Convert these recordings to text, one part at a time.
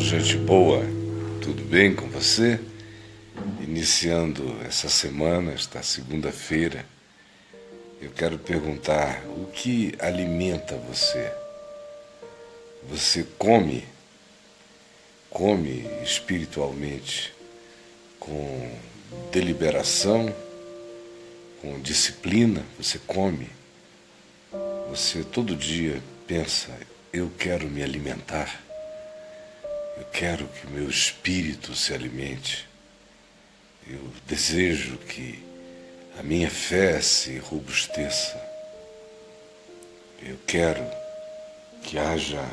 gente boa, tudo bem com você? Iniciando essa semana, esta segunda-feira, eu quero perguntar: o que alimenta você? Você come espiritualmente com deliberação, com disciplina? Você come? Você todo dia pensa: eu quero me alimentar? Eu quero que o meu espírito se alimente. Eu desejo que a minha fé se robusteça. Eu quero que haja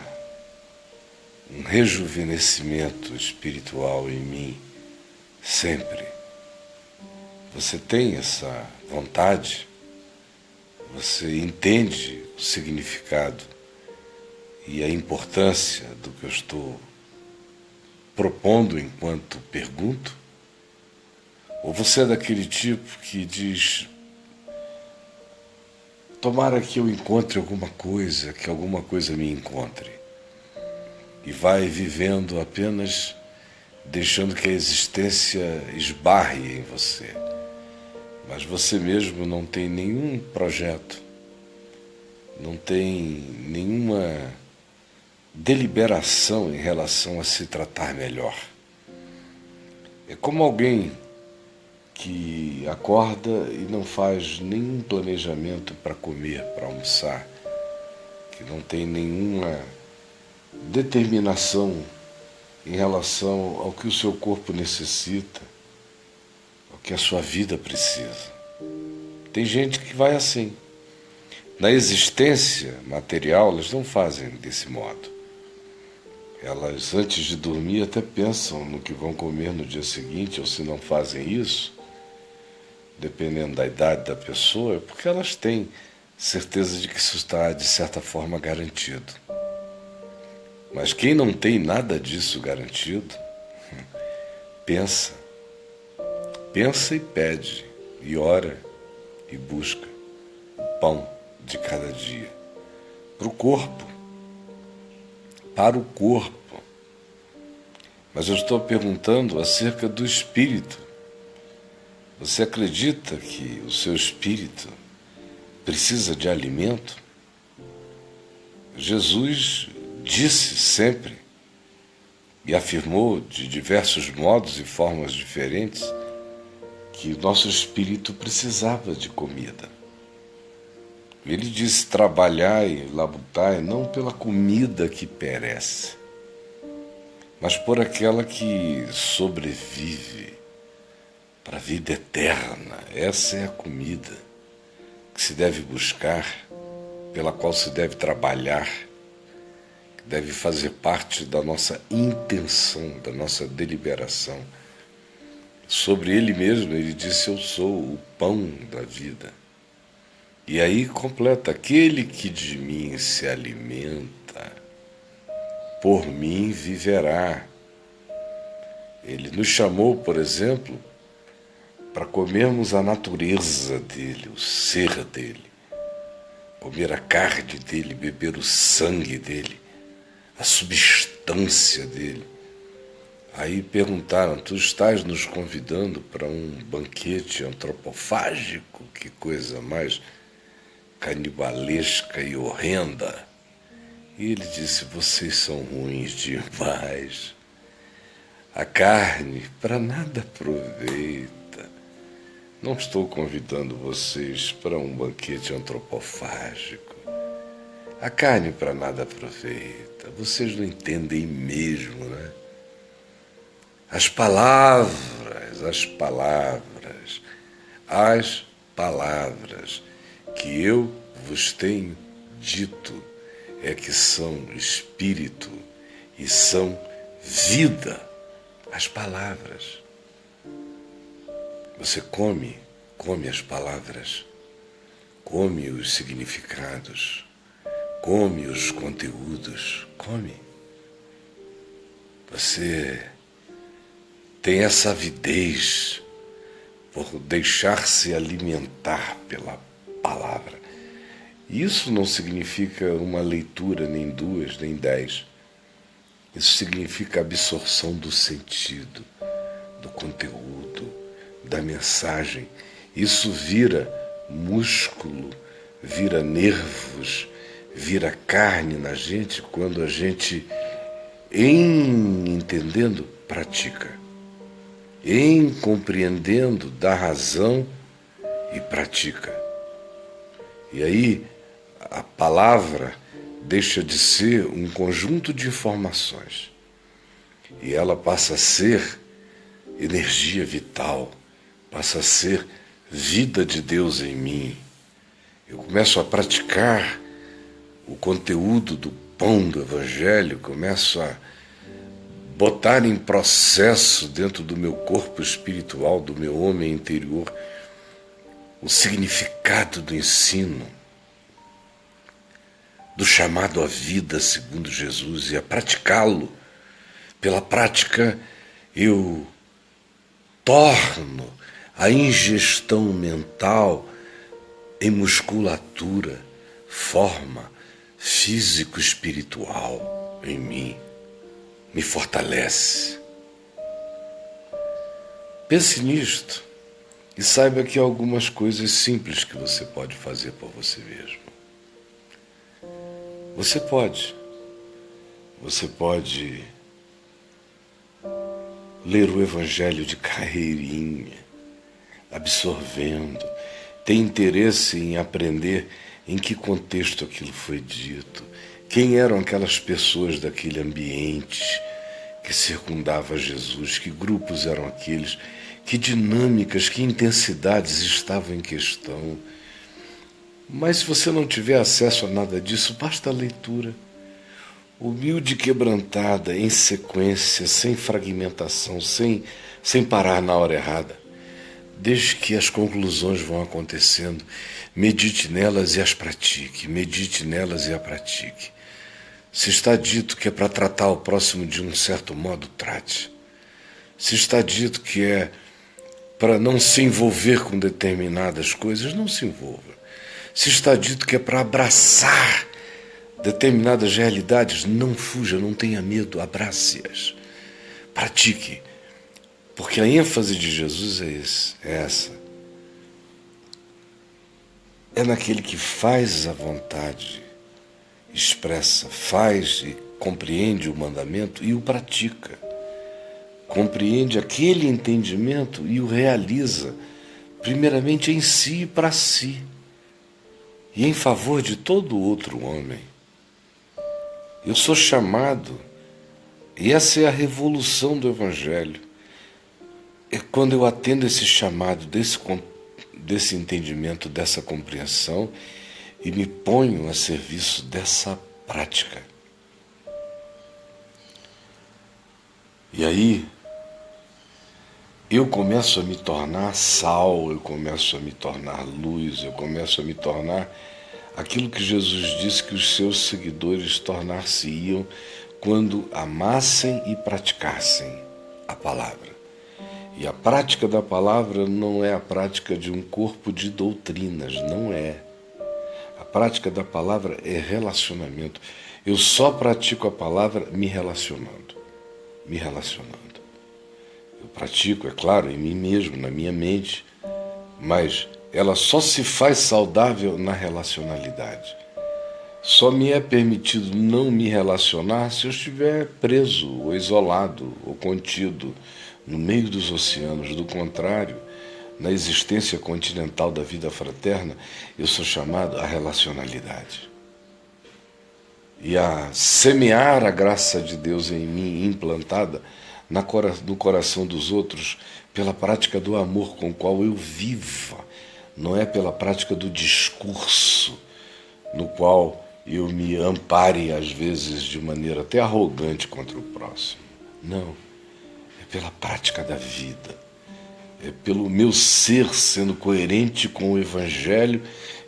um rejuvenescimento espiritual em mim sempre. Você tem essa vontade? Você entende o significado e a importância do que eu estou propondo enquanto pergunto? Ou você é daquele tipo que diz: tomara que eu encontre alguma coisa, que alguma coisa me encontre, e vai vivendo apenas deixando que a existência esbarre em você, mas você mesmo não tem nenhum projeto, não tem nenhuma deliberação em relação a se tratar melhor. É como alguém que acorda e não faz nenhum planejamento para comer, para almoçar, que não tem nenhuma determinação em relação ao que o seu corpo necessita, ao que a sua vida precisa. Tem gente que vai assim. Na existência material, elas não fazem desse modo. Elas, antes de dormir, até pensam no que vão comer no dia seguinte, ou se não fazem isso, dependendo da idade da pessoa, é porque elas têm certeza de que isso está, de certa forma, garantido. Mas quem não tem nada disso garantido, pensa e pede, e ora, e busca o pão de cada dia, para o corpo. Mas eu estou perguntando acerca do espírito. Você acredita que o seu espírito precisa de alimento? Jesus disse sempre e afirmou de diversos modos e formas diferentes que o nosso espírito precisava de comida. Ele disse: trabalhai, labutai, não pela comida que perece, mas por aquela que sobrevive para a vida eterna. Essa é a comida que se deve buscar, pela qual se deve trabalhar, que deve fazer parte da nossa intenção, da nossa deliberação. Sobre ele mesmo, ele disse: eu sou o pão da vida. E aí completa: aquele que de mim se alimenta, por mim viverá. Ele nos chamou, por exemplo, para comermos a natureza dele, o ser dele, comer a carne dele, beber o sangue dele, a substância dele. Aí perguntaram: tu estás nos convidando para um banquete antropofágico? Que coisa mais canibalesca e horrenda. E ele disse: vocês são ruins demais. A carne para nada aproveita. Não estou convidando vocês para um banquete antropofágico. A carne para nada aproveita. Vocês não entendem mesmo, né? As palavras que eu vos tenho dito é que são espírito e são vida. As palavras. Você come as palavras, come os significados, come os conteúdos, come. Você tem essa avidez por deixar-se alimentar pela palavra. Isso não significa uma leitura, nem duas, nem 10. Isso significa absorção do sentido, do conteúdo, da mensagem. Isso vira músculo, vira nervos, vira carne na gente quando a gente, em entendendo, pratica. Em compreendendo, dá razão e pratica. E aí a palavra deixa de ser um conjunto de informações e ela passa a ser energia vital, passa a ser vida de Deus em mim. Eu começo a praticar o conteúdo do pão do Evangelho, começo a botar em processo dentro do meu corpo espiritual, do meu homem interior, o significado do ensino, do chamado à vida segundo Jesus e a praticá-lo. Pela prática eu torno a ingestão mental em musculatura, forma físico-espiritual em mim. Me fortalece. Pense nisto e saiba que há algumas coisas simples que você pode fazer por você mesmo. Você pode ler o Evangelho de carreirinha, absorvendo, ter interesse em aprender em que contexto aquilo foi dito, quem eram aquelas pessoas daquele ambiente que circundava Jesus, que grupos eram aqueles, que dinâmicas, que intensidades estavam em questão. Mas se você não tiver acesso a nada disso, basta a leitura. Humilde e quebrantada, em sequência, sem fragmentação, sem parar na hora errada. Desde que as conclusões vão acontecendo, medite nelas e as pratique, medite nelas e a pratique. Se está dito que é para tratar o próximo de um certo modo, trate. Se está dito que é para não se envolver com determinadas coisas, não se envolva. Se está dito que é para abraçar determinadas realidades, não fuja, não tenha medo, abrace-as. Pratique. Porque a ênfase de Jesus é essa. É naquele que faz a vontade, expressa, faz e compreende o mandamento e o pratica. Compreende aquele entendimento e o realiza, primeiramente em si e para si, e em favor de todo outro homem. Eu sou chamado, e essa é a revolução do Evangelho, é quando eu atendo esse chamado, desse entendimento, dessa compreensão, e me ponho a serviço dessa prática. E aí, eu começo a me tornar sal, eu começo a me tornar luz, eu começo a me tornar aquilo que Jesus disse que os seus seguidores tornar-se-iam quando amassem e praticassem a palavra. E a prática da palavra não é a prática de um corpo de doutrinas, não é. A prática da palavra é relacionamento. Eu só pratico a palavra me relacionando. Eu pratico, é claro, em mim mesmo, na minha mente, mas ela só se faz saudável na relacionalidade. Só me é permitido não me relacionar se eu estiver preso, ou isolado, ou contido no meio dos oceanos. Do contrário, na existência continental da vida fraterna, eu sou chamado à relacionalidade. E a semear a graça de Deus em mim, implantada no coração dos outros, pela prática do amor com o qual eu vivo, não é pela prática do discurso, no qual eu me ampare, às vezes, de maneira até arrogante contra o próximo. Não, é pela prática da vida, é pelo meu ser sendo coerente com o Evangelho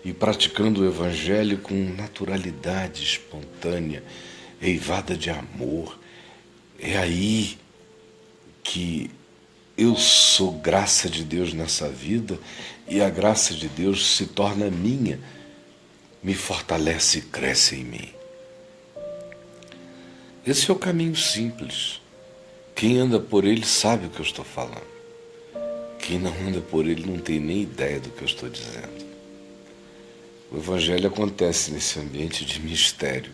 e praticando o Evangelho com naturalidade espontânea, eivada de amor. É aí que eu sou graça de Deus nessa vida e a graça de Deus se torna minha, me fortalece e cresce em mim. Esse é o caminho simples. Quem anda por ele sabe o que eu estou falando. Quem não anda por ele não tem nem ideia do que eu estou dizendo. O Evangelho acontece nesse ambiente de mistério.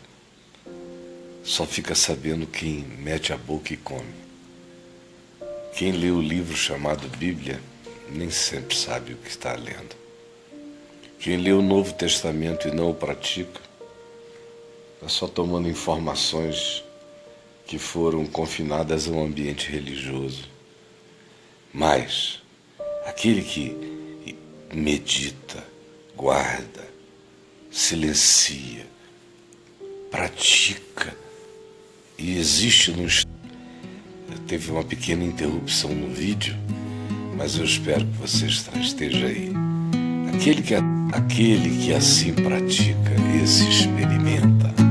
Só fica sabendo quem mete a boca e come. Quem lê o livro chamado Bíblia nem sempre sabe o que está lendo. Quem lê o Novo Testamento e não o pratica está só tomando informações que foram confinadas a um ambiente religioso. Mas aquele que medita, guarda, silencia, pratica e existe no... Teve uma pequena interrupção no vídeo, mas eu espero que você esteja aí. Aquele que assim pratica, esse experimenta.